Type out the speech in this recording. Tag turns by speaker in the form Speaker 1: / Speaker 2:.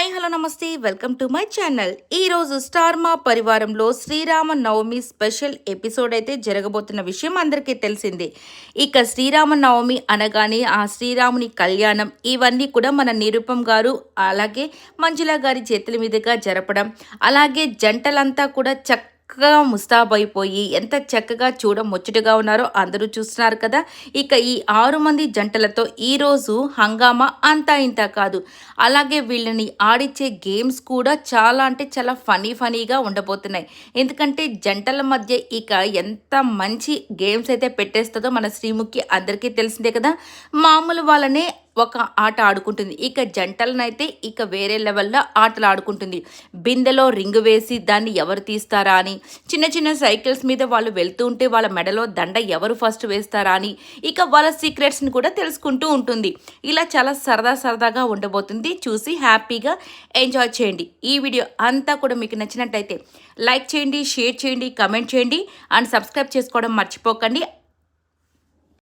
Speaker 1: Hi hello నమస్తే welcome to my channel. ఈరోజు star మా పరివారంలో శ్రీరామ నవమి స్పెషల్ ఎపిసోడ్ అయితే జరగబోతున్న విషయం అందరికీ తెలిసిందే. ఇక శ్రీరామ నవమి అనగానే ఆ శ్రీరాముని కళ్యాణం ఇవన్నీ కూడా మన నిరుపమ్ గారు అలాగే మంజుల గారి చేతుల మీదుగా జరపడం, అలాగే జంటలంతా కూడా చక్కగా ముస్తాబైపోయి ఎంత చక్కగా ముచ్చటగా ఉన్నారో అందరూ చూస్తున్నారు కదా. ఇక ఈ 6 మంది జంటలతో ఈరోజు హంగామా అంతా ఇంత కాదు. అలాగే వీళ్ళని ఆడిచ్చే గేమ్స్ కూడా చాలా అంటే చాలా ఫనీగా ఉండబోతున్నాయి. ఎందుకంటే జంటల మధ్య ఇక ఎంత మంచి గేమ్స్ అయితే పెట్టేస్తుందో మన శ్రీముఖి అందరికీ తెలిసిందే కదా. మామూలు వాళ్ళనే ఒక ఆట ఆడుకుంటుంది, ఇక జంటలనైతే ఇక వేరే లెవెల్లో ఆటలు ఆడుకుంటుంది. బిందెలో రింగు వేసి దాన్ని ఎవరు తీస్తారా అని, చిన్న చిన్న సైకిల్స్ మీద వాళ్ళు వెళ్తూ ఉంటే వాళ్ళ మెడలో దండ ఎవరు ఫస్ట్ వేస్తారా అని, ఇక వాళ్ళ సీక్రెట్స్ని కూడా తెలుసుకుంటూ ఉంటుంది. ఇలా చాలా సరదాగా ఉండబోతుంది. చూసి హ్యాపీగా ఎంజాయ్ చేయండి. ఈ వీడియో అంతా కూడా మీకు నచ్చినట్టయితే లైక్ చేయండి, షేర్ చేయండి, కమెంట్ చేయండి అండ్ సబ్స్క్రైబ్ చేసుకోవడం మర్చిపోకండి.